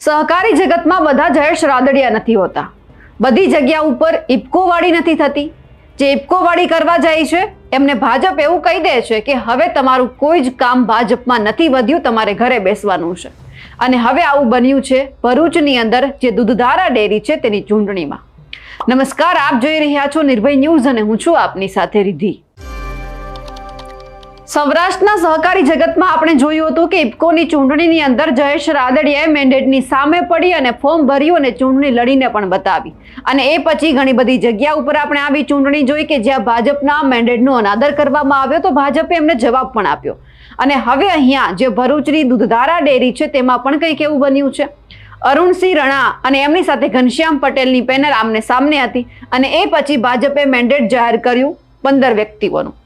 સહકારી જગતમાં બધા જયેશ રાદડિયા નથી હોતા. બધી જગ્યા ઉપર ઇફકોવાળી નથી થતી. જે ઇફકોવાળી કરવા જાય છે એમને ભાજપ એવું કહી દે છે કે હવે તમારું કોઈ જ કામ ભાજપમાં નથી વધ્યું, તમારે ઘરે બેસવાનું છે. અને હવે આવું બન્યું છે ભરૂચની અંદર જે દૂધધારા ડેરી છે તેની ચૂંટણીમાં. નમસ્કાર, આપ જોઈ રહ્યા છો નિર્ભય ન્યૂઝ અને હું છું આપની સાથે રિદ્ધિ. સૌરાષ્ટ્રના સહકારી જગતમાં આપણે જોયું હતું કે ઇફકોની ચૂંટણીની અંદર જયેશ રાદડિયાએ મેન્ડેટની સામે પડી અને ફોર્મ ભર્યું અને ચૂંટણી લડીને પણ બતાવી. અને એ પછી ઘણી બધી જગ્યા ઉપર આપણે આવી ચૂંટણી જોઈ કે જ્યાં ભાજપના મેન્ડેટનો અનાદર કરવામાં આવ્યો તો ભાજપે એમને જવાબ પણ આપ્યો. અને હવે અહીંયા જે ભરૂચની દૂધધારા ડેરી છે તેમાં પણ કંઈક એવું બન્યું છે. અરુણસિંહ રણા અને એમની સાથે ઘનશ્યામ પટેલની પેનલ આમને સામને હતી અને એ પછી ભાજપે મેન્ડેટ જાહેર કર્યું 15 વ્યક્તિઓનું.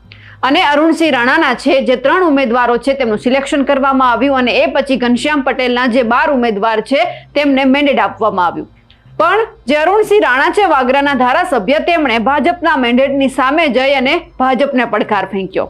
અને અરુણસિંહ રાણાના છે જે 3 ઉમેદવારો છે તેમનું સિલેક્શન કરવામાં આવ્યું અને એ પછી ઘનશ્યામ પટેલના જે 12 ઉમેદવાર છે તેમને મેન્ડેટ આપવામાં આવ્યું. પણ જે અરુણસિંહ રાણા છે વાગરાના ધારાસભ્ય, તેમણે ભાજપના મેન્ડેટની સામે જઈ અને ભાજપને પડકાર ફેંક્યો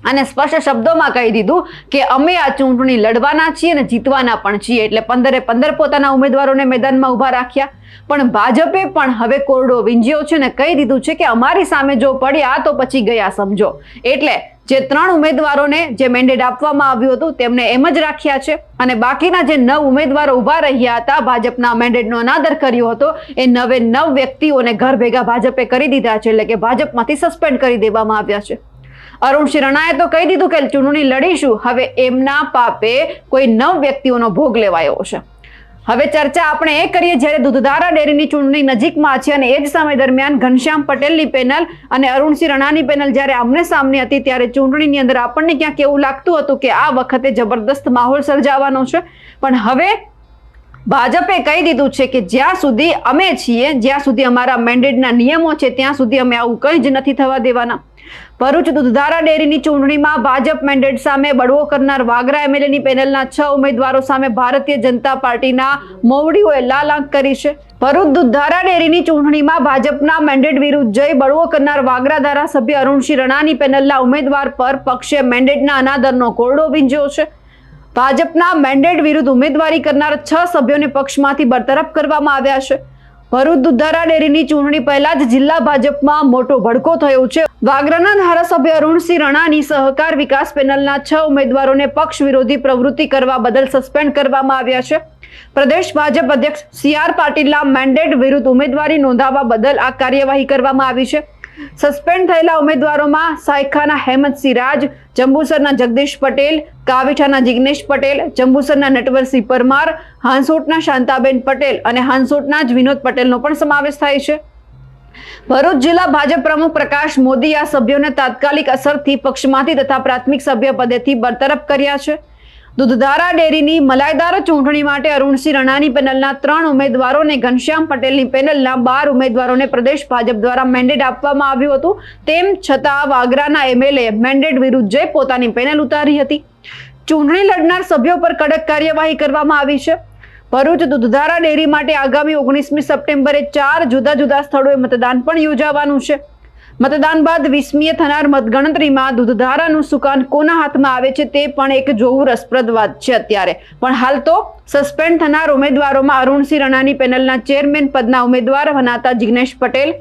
અને સ્પષ્ટ શબ્દોમાં કહી દીધું કે અમે આ ચૂંટણી લડવાના છીએ અને જીતવાના પણ છીએ. એટલે 15 પોતાના ઉમેદવારોને મેદાનમાં ઉભા રાખ્યા. પણ ભાજપે પણ હવે કોરડો વીંજ્યો છે અને કહી દીધું છે કે અમારી સામે જો પડ્યા તો પછી ગયા સમજો. એટલે જે 3 ઉમેદવારોને જે મેન્ડેટ આપવામાં આવ્યું હતું તેમને એમ જ રાખ્યા છે અને બાકીના જે 9 ઉમેદવારો ઉભા રહ્યા હતા, ભાજપના મેન્ડેટનો અનાદર કર્યો હતો, એ 9 વ્યક્તિઓને ઘર ભેગા ભાજપે કરી દીધા છે. એટલે કે ભાજપમાંથી સસ્પેન્ડ કરી દેવામાં આવ્યા છે. અરુણસિંહ રણાએ તો કહી દીધું કે ચૂંટણી લડીશું. હવે એમના પાપે કોઈ 9 વ્યક્તિઓનો ભોગ લેવાયો છે. હવે ચર્ચા આપણે એ કરીએ જ્યારે દૂધધારા ડેરીની ચૂંટણી નજીકમાં છે અને એ જ સમય દરમિયાન ઘનશ્યામ પટેલની પેનલ અને અરુણસિંહ રણાની પેનલ જ્યારે આમને સામને હતી ત્યારે ચૂંટણીની અંદર આપણને ક્યાંક એવું લાગતું હતું કે આ વખતે જબરદસ્ત માહોલ સર્જાવાનો છે. પણ હવે ભાજપે કહી દીધું છે કે જ્યાં સુધી અમે છીએ, જ્યાં સુધી અમારા મેન્ડેટના નિયમો છે ત્યાં સુધી અમે આવું કંઈ જ નથી થવા દેવાના. ભરૂચ દૂધધારા ડેરીની ચૂંટણીમાં ભાજપ મેન્ડેટ સામે બળવો કરનાર વાગરા એમએલએની પેનલના 6 ઉમેદવારો સામે ભારતીય જનતા પાર્ટીના મોવડીઓએ લાલ આંખ કરી છે. ભરૂચ દૂધધારા ડેરીની ચૂંટણીમાં ભાજપના મેન્ડેટ વિરુદ્ધ જઈ બળવો કરનાર વાગરા ધારાસભ્ય અરુણસિંહ રણાની પેનલના ઉમેદવાર પર પક્ષે મેન્ડેટના અનાદરનો કોરડો વીંજ્યો છે. ભાજપના મેન્ડેટ વિરુદ્ધ ઉમેદવારી કરનાર 6 સભ્યોને પક્ષમાંથી બરતરફ કરવામાં આવ્યા છે. ભરૂચ દૂધધારા ડેરીની ચૂંટણી પહેલા જ જિલ્લા ભાજપમાં મોટો ભડકો થયો છે. વાગરાના ધારાસભ્ય અરુણસિંહ રણાની સહકાર વિકાસ પેનલના 6 ઉમેદવારોને પક્ષ વિરોધી પ્રવૃત્તિ કરવા બદલ સસ્પેન્ડ કરવામાં આવ્યા છે. પ્રદેશ ભાજપ અધ્યક્ષ CR પાટીલના મેન્ડેટ વિરુદ્ધ ઉમેદવારી નોંધાવવા બદલ આ કાર્યવાહી કરવામાં આવી છે. સસ્પેન્ડ થયેલા ઉમેદવારોમાં સાયખાના હેમંતસિંહ રાજ, જંબુસરના જગદીશ પટેલ, કાવીઠાના જિગ્નેશ પટેલ, જંબુસરના નટવરસિંહ પરમાર, હાંસોટના શાંતાબેન પટેલ અને હાંસોટના જ વિનોદ પટેલનો પણ સમાવેશ થાય છે. ભરૂચ જિલ્લા ભાજપ પ્રમુખ પ્રકાશ મોદી આ સભ્યોને તાત્કાલિક અસરથી પક્ષમાંથી તથા પ્રાથમિક સભ્ય પદેથી બરતરફ કર્યા છે. દૂધધારા ડેરીની મલાઈદાર ચૂંટણી માટે અરુણસિંહ રણાની પેનલના 3 ઉમેદવારો અને ઘનશ્યામ પટેલની પેનલના 12 ઉમેદવારોને પ્રદેશ ભાજપ દ્વારા મેન્ડેટ આપવામાં આવ્યું હતું. તેમ છતાં વાગરાના એમએલએ મેન્ડેટ વિરુદ્ધ જઈ પોતાની પેનલ ઉતારી હતી. ચૂંટણી લડનાર સભ્યો પર કડક કાર્યવાહી કરવામાં આવી છે. ભરૂચ દૂધધારા ડેરી માટે આગામી 19મી સપ્ટેમ્બરે 4 જુદા જુદા સ્થળોએ મતદાન પણ યોજાવાનું છે. મતદાન બાદ 20મીએ થનાર મતગણતરીમાં દૂધધારાનું સુકાન કોના હાથમાં આવે છે તે પણ એક જોવું રસપ્રદ વાત છે અત્યારે. પણ હાલ તો સસ્પેન્ડ થનાર ઉમેદવારોમાં અરુણસિંહ રણાની પેનલના ચેરમેન પદના ઉમેદવાર વનાતા જિગ્નેશ પટેલ,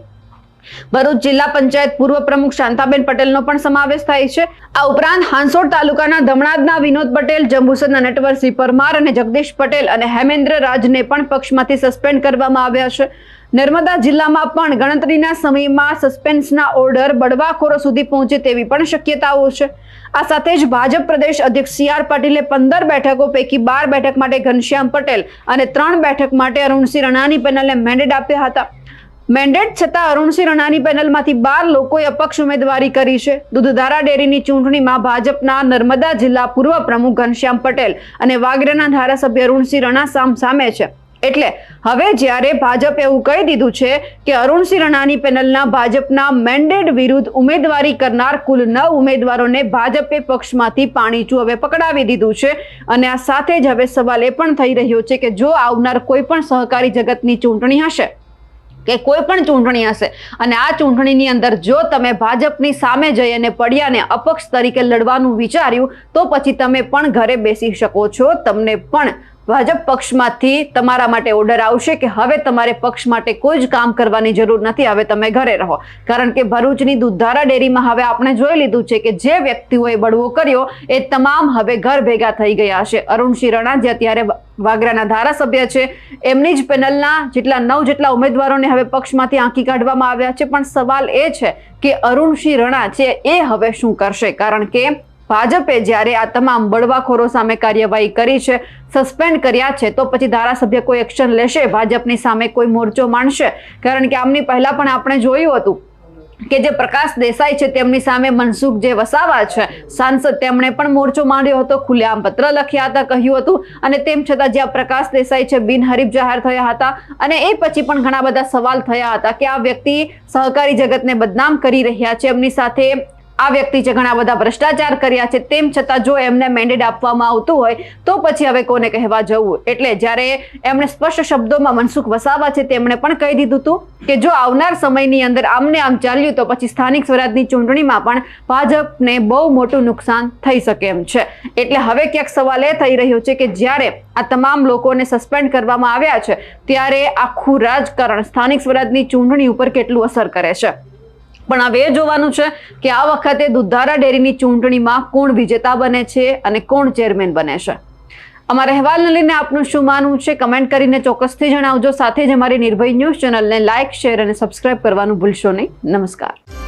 ભરૂચ જિલ્લા પંચાયત પૂર્વ પ્રમુખ શાંતાબેન પટેલનો પણ સમાવેશ થાય છે. આ ઉપરાંત હાંસોટ તાલુકાના ધમણાદના વિનોદ પટેલ, જંબુસરના નટવરસિંહ પરમાર અને જગદીશ પટેલ અને હેમેન્દ્ર રાજને પણ પક્ષમાંથી સસ્પેન્ડ કરવામાં આવ્યા છે. નર્મદા જિલ્લામાં પણ ગણતરીના સમયમાં સસ્પેન્શનના ઓર્ડર બળવાખોરો સુધી પહોંચે તેવી પણ શક્યતાઓ છે. આ સાથે જ ભાજપ પ્રદેશ અધ્યક્ષ CR પાટીલે 15 બેઠકો પૈકી 12 બેઠક માટે ઘનશ્યામ પટેલ અને 3 બેઠક માટે અરુણસિંહ રણાની પેનલને મેન્ડેટ આપ્યા હતા. મેન્ડેટ છતાં અરુણસિંહ રણાની પેનલમાંથી 12 લોકોએ અપક્ષ ઉમેદવારી કરી છે. દૂધધારા ડેરીની ચૂંટણીમાં ભાજપના નર્મદા જિલ્લા પૂર્વ પ્રમુખ ઘનશ્યામ પટેલ અને વાગરાના ધારાસભ્ય અરુણસિંહ રણા સામે છે. એટલે હવે જ્યારે ભાજપે એવું કહી દીધું છે કે અરુણસિંહ રણાની પેનલના ભાજપના મેન્ડેટ વિરુદ્ધ ઉમેદવારી કરનાર કુલ 9 ઉમેદવારોને ભાજપે પક્ષમાંથી પાણીચું હવે પકડાવી દીધું છે. અને આ સાથે જ હવે સવાલ એ પણ થઈ રહ્યો છે કે જો આવનાર કોઈ પણ સહકારી જગતની ચૂંટણી હશે કે કોઈ પણ ચૂંટણી હશે અને આ ચૂંટણીની અંદર જો તમે ભાજપની સામે જઈ અને પડ્યાને અપક્ષ તરીકે લડવાનું વિચાર્યું તો પછી તમે પણ ઘરે બેસી શકો છો. તમને પણ ભાજપ પક્ષમાંથી તમારા માટે ઓર્ડર આવશે કે હવે તમારે પક્ષ માટે કોઈ જ કામ કરવાની જરૂર નથી, હવે તમે ઘરે રહો. કારણ કે ભરૂચની દૂધધારા ડેરીમાં હવે આપણે જોઈ લીધું છે કે જે વ્યક્તિઓએ બળવો કર્યો એ તમામ હવે ઘર ભેગા થઈ ગયા છે. અરુણસિંહ રણા જે અત્યારે વાગરાના ધારાસભ્ય છે, એમની જ પેનલના જેટલા 9 જેટલા ઉમેદવારોને હવે પક્ષમાંથી આંકી કાઢવામાં આવ્યા છે. પણ સવાલ એ છે કે અરુણસિંહ રણા છે એ હવે શું કરશે? કારણ કે ભાજપે જ્યારે આ તમામ બળવાખોરો સામે કાર્યવાહી કરી છે, સસ્પેન્ડ કર્યા છે, તો પછી ધારાસભ્ય કોઈ એક્શન લેશે? ભાજપની સામે કોઈ મોરચો માંડશે? કારણ કે આમની પહેલા પણ આપણે જોયું હતું કે જે પ્રકાશ દેસાઈ છે તેમની સામે મનસુખ જે વસાવા છે સાંસદ, તેમણે પણ મોરચો માંડ્યો હતો, ખુલ્લેઆમ પત્ર લખ્યા હતા, કહ્યું હતું. અને તેમ છતાં જે પ્રકાશ દેસાઈ છે બિનહરીફ જાહેર થયા હતા. અને એ પછી પણ ઘણા બધા સવાલ થયા હતા કે આ વ્યક્તિ સહકારી જગતને બદનામ કરી રહ્યા છે, એમની સાથે આ વ્યક્તિ છે ઘણા બધા ભ્રષ્ટાચાર કર્યા છે, તેમ છતાં જો એમને મેન્ડેટ આપવામાં આવતું હોય તો પછી હવે કોને કહેવા જવું? એટલે જ્યારે એમણે સ્પષ્ટ શબ્દોમાં મનસુખ વસાવા છે તેમણે પણ કહી દીધું હતું કે જો આવનાર સમયની અંદર આમને આમ ચાલ્યું તો પછી સ્થાનિક સ્વરાજની ચૂંટણીમાં પણ ભાજપને બહુ મોટું નુકસાન થઈ શકે એમ છે. એટલે હવે ક્યાંક સવાલ એ થઈ રહ્યો છે કે જ્યારે આ તમામ લોકોને સસ્પેન્ડ કરવામાં આવ્યા છે ત્યારે આખું રાજકારણ સ્થાનિક સ્વરાજની ચૂંટણી ઉપર કેટલું અસર કરે છે. પણ હવે એ જોવાનું છે કે આ વખતે દૂધધારા ડેરીની ચૂંટણીમાં કોણ વિજેતા બને છે અને કોણ ચેરમેન બને છે. અમારા અહેવાલને લઈને આપનું શું માનવું છે કમેન્ટ કરીને ચોક્કસથી જણાવજો. સાથે જ અમારી નિર્ભય ન્યૂઝ ચેનલને લાઇક, શેર અને સબસ્ક્રાઇબ કરવાનું ભૂલશો નહીં. નમસ્કાર.